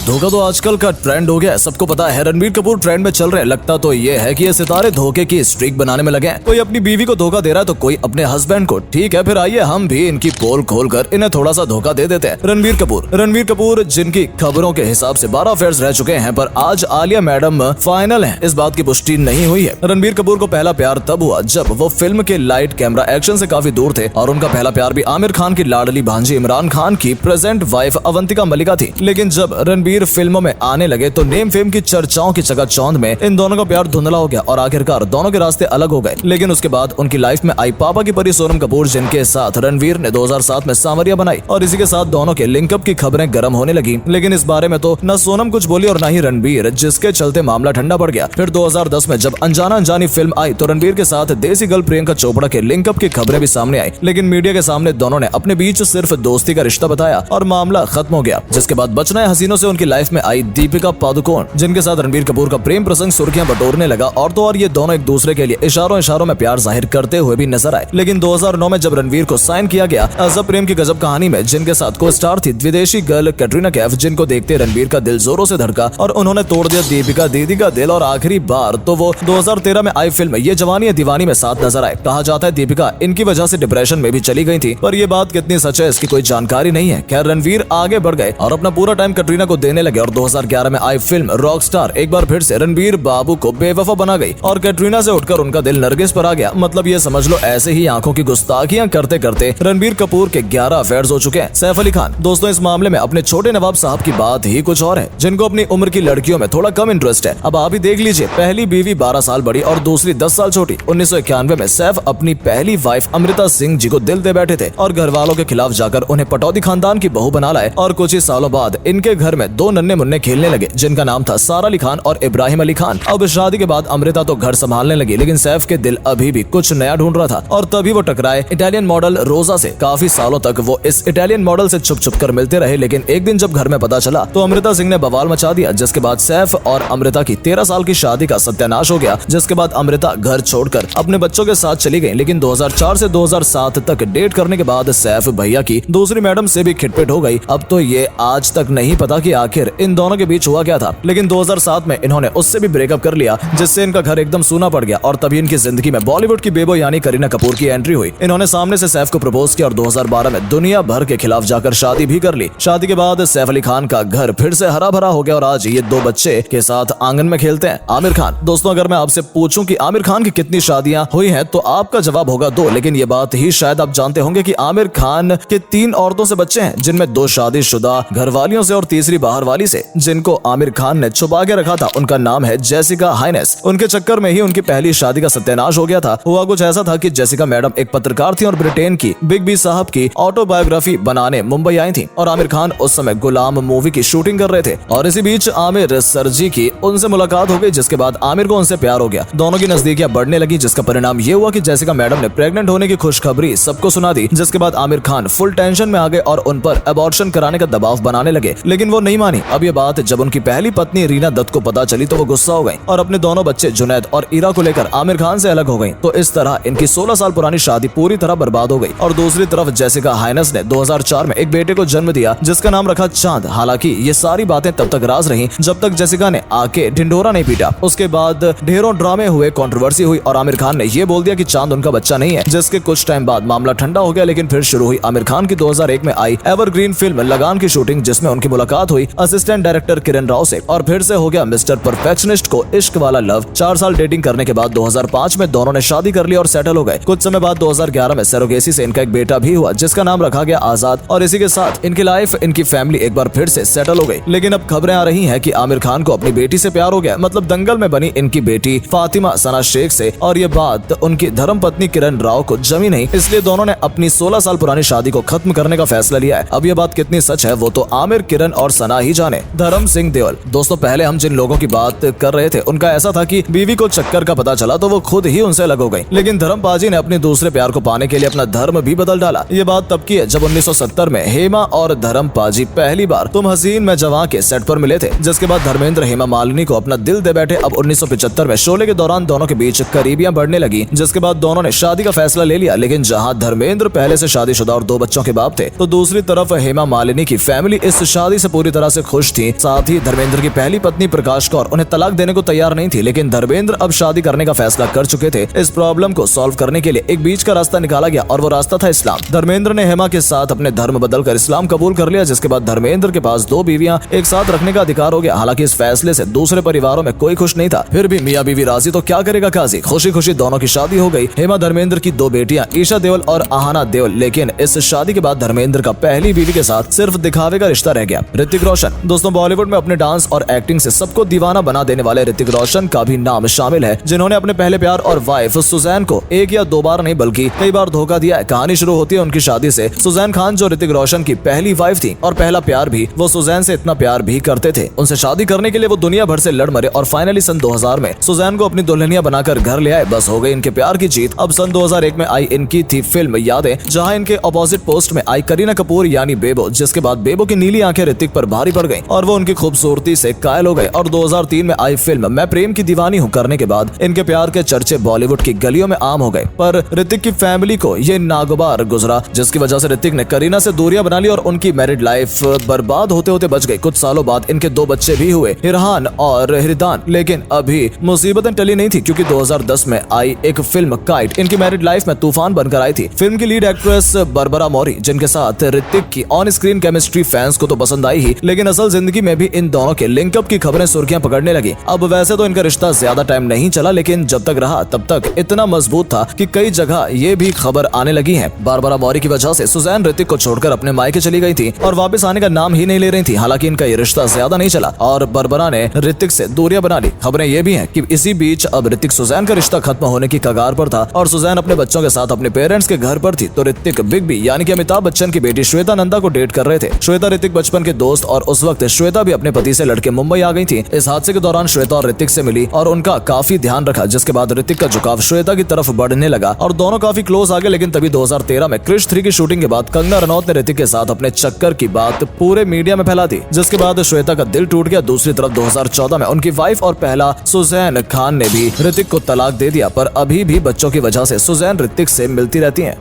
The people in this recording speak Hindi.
धोखा तो आजकल का ट्रेंड हो गया है, सबको पता है। रणबीर कपूर ट्रेंड में चल रहे हैं। लगता तो ये है कि ये सितारे धोखे की स्ट्रीक बनाने में लगे हैं। कोई अपनी बीवी को धोखा दे रहा है तो कोई अपने हस्बैंड को। ठीक है, फिर आइए हम भी इनकी पोल खोलकर इन्हें थोड़ा सा धोखा दे देते हैं। रणबीर कपूर जिनकी खबरों के हिसाब से 12 अफेयर्स रह चुके हैं, पर आज आलिया मैडम फाइनल है, इस बात की पुष्टि नहीं हुई है। रणबीर कपूर को पहला प्यार तब हुआ जब वो फिल्म के लाइट कैमरा एक्शन से काफी दूर थे, और उनका पहला प्यार भी आमिर खान की लाडली भांजी इमरान खान की प्रेजेंट वाइफ अवंतिका मलिका थी। लेकिन जब रणबीर फिल्मों में आने लगे तो नेम फेम की चर्चाओं की चकाचौंध में इन दोनों का प्यार धुंधला हो गया और आखिरकार दोनों के रास्ते अलग हो गए। लेकिन उसके बाद उनकी लाइफ में आई पापा की परी सोनम कपूर, जिनके साथ रणबीर ने 2007 में सांवरिया बनाई, और इसी के साथ दोनों के लिंकअप की खबरें गर्म होने लगी। लेकिन इस बारे में तो न सोनम कुछ बोली और न ही रणबीर, जिसके चलते मामला ठंडा पड़ गया। फिर 2010 में जब अनजाना अनजानी फिल्म आई तो रणबीर के साथ देसी गर्ल प्रियंका चोपड़ा के लिंकअप की खबरें भी सामने आई। लेकिन मीडिया के सामने दोनों ने अपने बीच सिर्फ दोस्ती का रिश्ता बताया और मामला खत्म हो गया। जिसके बाद बचना हसीनों से उनकी लाइफ में आई दीपिका पादुकोण, जिनके साथ रणबीर कपूर का प्रेम प्रसंग सुर्खियां बटोरने लगा, और तो और ये दोनों एक दूसरे के लिए इशारों में प्यार जाहिर करते हुए भी नजर आए। लेकिन 2009 में जब रणबीर को साइन किया गया अजब प्रेम की गजब कहानी में, जिनके साथ को स्टार थी विदेशी गर्ल कैटरीना कैफ, जिनको देखते रणबीर का दिल जोरों से धड़का और उन्होंने तोड़ दिया दीपिका दीदी का दिल। और आखिरी बार तो वो 2013 में आई फिल्म ये जवानी है दीवानी में साथ नजर आए। कहा जाता है दीपिका इनकी वजह से डिप्रेशन में भी चली गई थी, पर ये बात कितनी सच है इसकी कोई जानकारी नहीं है। खैर, रणबीर आगे बढ़ गए और अपना पूरा टाइम कैटरीना को देने लगे, और 2011 में आई फिल्म रॉकस्टार एक बार फिर से रणबीर बाबू को बेवफा बना गई और कैटरीना से उठकर उनका दिल नरगिस पर आ गया। मतलब ये समझ लो ऐसे ही आंखों की गुस्ताखियां करते करते रणबीर कपूर के 11 अफेयर्स हो चुके हैं। सैफ अली खान दोस्तों इस मामले में अपने छोटे नवाब साहब की बात ही कुछ और है, जिनको अपनी उम्र की लड़कियों में थोड़ा कम इंटरेस्ट है। अब आप ही देख लीजिए, पहली बीवी 12 साल बड़ी और दूसरी 10 साल छोटी। 1991 में सैफ अपनी पहली वाइफ अमृता सिंह जी को दिल दे बैठे थे और घर वालों के खिलाफ जाकर उन्हें पटौदी खानदान की बहू बना लाए, और कुछ ही सालों बाद इनके घर में 2 नन्हे मुन्ने खेलने लगे, जिनका नाम था सारा अली खान और इब्राहिम अली खान। अब शादी के बाद अमृता तो घर संभालने लगी, लेकिन सैफ के दिल अभी भी कुछ नया ढूंढ रहा था, और तभी वो टकराए इटालियन मॉडल रोजा से। काफी सालों तक वो इस इटालियन मॉडल से छुप छुप कर मिलते रहे, लेकिन एक दिन जब घर में पता चला तो अमृता सिंह ने बवाल मचा दिया, जिसके बाद सैफ और अमृता की 13 साल की शादी का सत्यानाश हो गया। जिसके बाद अमृता घर छोड़कर अपने बच्चों के साथ चली गई। लेकिन 2004 से 2007 तक डेट करने के बाद सैफ भैया की दूसरी मैडम से भी खिटपिट हो गई। अब तो ये आज तक नहीं पता कि आखिर इन दोनों के बीच हुआ क्या था, लेकिन 2007 में इन्होंने उससे भी ब्रेकअप कर लिया, जिससे इनका घर एकदम सूना पड़ गया। और तभी इनकी जिंदगी में बॉलीवुड की बेबो यानी करीना कपूर की एंट्री हुई। इन्होंने सामने से सैफ को प्रपोज किया और 2012 में दुनिया भर के खिलाफ जाकर शादी भी कर ली। शादी के बाद सैफ अली खान का घर फिर से हरा भरा हो गया और आज ये 2 बच्चे के साथ आंगन में खेलते हैं। आमिर खान दोस्तों अगर मैं आपसे पूछूं कि आमिर खान की कितनी शादियां हुई हैं तो आपका जवाब होगा 2। लेकिन ये बात ही शायद आप जानते होंगे कि आमिर खान के 3 औरतों से बच्चे हैं, जिनमें 2 शादीशुदा घरवालियों से और तीसरी बाहर वाली से, जिनको आमिर खान ने छुपा के रखा था। उनका नाम है जेसिका हाइनेस। उनके चक्कर में ही उनकी पहली शादी का सत्यानाश हो गया था। हुआ कुछ ऐसा था कि जेसिका मैडम एक पत्रकार थी और ब्रिटेन की बिग बी साहब की ऑटोबायोग्राफी बनाने मुंबई आई थी, और आमिर खान उस समय गुलाम मूवी की शूटिंग कर रहे थे। और इसी बीच आमिर सर जी की उनसे मुलाकात हो गई, जिसके बाद आमिर को उनसे प्यार हो गया। दोनों की नजदीकियां बढ़ने लगी, जिसका परिणाम ये हुआ कि जेसिका मैडम ने प्रेग्नेंट होने की खुशखबरी सबको सुना दी। जिसके बाद आमिर खान फुल टेंशन में आ गए और उन पर अबॉर्शन कराने का दबाव बनाने लगे, लेकिन वो नहीं मानी। अब ये बात जब उनकी पहली पत्नी रीना दत्त को पता चली तो वो गुस्सा हो गई और अपने दोनों बच्चे जुनैद और ईरा को लेकर आमिर खान से अलग हो गई। तो इस तरह इनकी 16 साल पुरानी शादी पूरी तरह बर्बाद हो गई। और दूसरी तरफ जेसिका हाइनेस ने 2004 में एक बेटे को जन्म दिया, जिसका नाम रखा चांद। हालांकि ये सारी बातें तब तक राज रही जब तक जेसिका ने आके ढिंढोरा नहीं पीटा। उसके बाद ढेरों ड्रामे हुए, कंट्रोवर्सी हुई और आमिर खान ने ये बोल दिया कि चांद उनका बच्चा नहीं है। जिसके कुछ टाइम बाद मामला ठंडा हो गया, लेकिन फिर शुरू हुई आमिर खान की 2001 में आई एवरग्रीन फिल्म लगान की शूटिंग, जिसमें उनकी मुलाकात हुई असिस्टेंट डायरेक्टर किरण राव से, और फिर से हो गया मिस्टर परफेक्शनिस्ट को इश्क वाला लव। 4 साल डेटिंग करने के बाद 2005 में दोनों ने शादी कर ली और सेटल हो गए। कुछ समय बाद 2011 में सरोगेसी से इनका एक बेटा भी हुआ, जिसका नाम रखा गया आजाद। और इसी के साथ इनकी लाइफ, इनकी फैमिली एक बार फिर से सेटल हो गई। लेकिन अब खबरें आ रही हैं कि आमिर खान को अपनी बेटी से प्यार हो गया, मतलब दंगल में बनी इनकी बेटी फातिमा सना शेख से, और ये बात उनकी धर्म पत्नी किरण राव को जमी नहीं, इसलिए दोनों ने अपनी 16 साल पुरानी शादी को खत्म करने का फैसला लिया है। अब ये बात कितनी सच है वो तो आमिर, किरण और सना ही जाने। धर्म सिंह देओल दोस्तों पहले हम जिन लोगों की बात कर रहे थे उनका ऐसा था कि बीवी को चक्कर का पता चला तो वो खुद ही उनसे अलग हो गई। लेकिन धर्म पाजी ने अपने दूसरे प्यार को पाने के लिए अपना धर्म भी बदल डाला। ये बात तब की है जब 1970 में हेमा और धर्म पाजी पहली बार तुम हसीन मैं जवां के सेट पर मिले थे, जिसके बाद धर्मेंद्र हेमा मालिनी को अपना दिल दे बैठे। अब 1975 में शोले के दौरान दोनों के बीच करीबियां बढ़ने लगी, जिसके बाद दोनों ने शादी का फैसला ले लिया। लेकिन जहां धर्मेंद्र पहले से शादीशुदा और 2 बच्चों के बाप थे, तो दूसरी तरफ हेमा मालिनी की फैमिली इस शादी से पूरी तरह से खुश थी। साथ ही धर्मेंद्र की पहली पत्नी प्रकाश कौर उन्हें तलाक देने को तैयार नहीं थी, लेकिन धर्मेंद्र अब शादी करने का फैसला कर चुके थे। इस प्रॉब्लम को सॉल्व करने के लिए एक बीच का रास्ता निकाला गया और वो रास्ता था इस्लाम। धर्मेंद्र ने हेमा के साथ अपने धर्म बदलकर इस्लाम कबूल कर लिया, जिसके बाद धर्मेंद्र के पास 2 बीवियां एक साथ रखने का अधिकार हो गया। हालांकि इस फैसले से दूसरे परिवारों में कोई खुश नहीं था, फिर भी मियां बीवी राजी तो क्या करेगा काजी। खुशी खुशी दोनों की शादी हो गई। हेमा धर्मेंद्र की 2 बेटियां ईशा देओल और आहाना देओल। लेकिन इस शादी के बाद धर्मेंद्र का पहली बीवी के साथ सिर्फ दिखावे का रिश्ता रह गया, ऋतिक रोशन। दोस्तों, बॉलीवुड में अपने डांस और एक्टिंग से सबको दीवाना बना देने वाले ऋतिक रोशन का भी नाम शामिल है, जिन्होंने अपने पहले प्यार और वाइफ सुजैन को 1 या 2 बार नहीं बल्कि कई बार धोखा दिया है। कहानी शुरू होती है उनकी शादी से। सुजैन खान जो ऋतिक रोशन की पहली वाइफ थी और पहला प्यार भी, वो सुजैन से इतना प्यार भी करते थे। उनसे शादी करने के लिए वो दुनिया भर से लड़ मरे और फाइनली सन 2000 में सुजैन को अपनी दुल्हनिया बनाकर घर ले आए। बस हो गई इनके प्यार की जीत। अब सन 2001 में आई इनकी थी फिल्म यादें, जहां इनके अपोजिट पोस्ट में आई करीना कपूर यानी बेबो, जिसके बाद बेबो की नीली आंखें ऋतिक पर भारी पड़ गईं और वो उनकी खूबसूरती से कायल हो गए। और 2003 में आई फिल्म मैं प्रेम की दीवानी हूँ करने के बाद इनके प्यार के चर्चे बॉलीवुड की गलियों में आम हो गए। पर ऋतिक की फैमिली को ये नागवार गुजरा, जिसकी वजह से ऋतिक ने करीना से दूरियां बना ली और उनकी मैरिड लाइफ बर्बाद होते होते बच गई। कुछ सालों बाद इनके 2 बच्चे भी हुए, इरहान और हिरदान। लेकिन अभी मुसीबतें टली नहीं थी, क्योंकि 2010 में आई एक फिल्म काइट इनकी मैरिड लाइफ में तूफान बनकर आई थी। फिल्म की लीड एक्ट्रेस बरबरा मौरी, जिनके साथ ऋतिक की ऑन स्क्रीन केमिस्ट्री फैंस को तो पसंद आई ही, लेकिन असल जिंदगी में भी इन दोनों के लिंकअप की खबरें सुर्खियां पकड़ने लगी। अब वैसे तो इनका रिश्ता ज्यादा टाइम नहीं चला, लेकिन जब तक रहा तब तक इतना मजबूत था कि कई जगह ये भी खबर आने लगी है। बरबरा मौरी की वजह से सुजैन ऋतिक को छोड़कर अपने मायके चली गई थी और वापस आने का नाम ही नहीं ले रही थी। हालांकि इनका ये रिश्ता ज्यादा नहीं चला और बरबरा ने ऋतिक से दूरियां बना ली। खबरें ये भी हैं कि इसी बीच अब ऋतिक सुजैन का रिश्ता खत्म होने की कगार पर था और सुजैन अपने बच्चों के साथ अपने पेरेंट्स के घर पर थी, तो ऋतिक बिग बी यानी कि अमिताभ बच्चन की बेटी श्वेता नंदा को डेट कर रहे थे। श्वेता ऋतिक बचपन के दोस्त और उस वक्त श्वेता भी अपने पति से लड़के मुंबई आ गई थी। इस हादसे के दौरान श्वेता और ऋतिक से मिली और उनका काफी ध्यान रखा, जिसके बाद ऋतिक का झुकाव श्वेता की तरफ बढ़ने लगा और दोनों काफी क्लोज आ गए। लेकिन तभी 2013 में क्रिश 3 की शूटिंग के बाद कंगना रनौत ने ऋतिक के साथ अपने चक्कर की बात पूरे मीडिया में फैला दी, जिसके बाद श्वेता का दिल टूट गया। दूसरी तरफ 2014 में उनकी वाइफ और पहला सुजैन खान ने भी ऋतिक को तलाक दे दिया, पर अभी भी बच्चों की वजह से सुजैन ऋतिक से मिलती रहती हैं।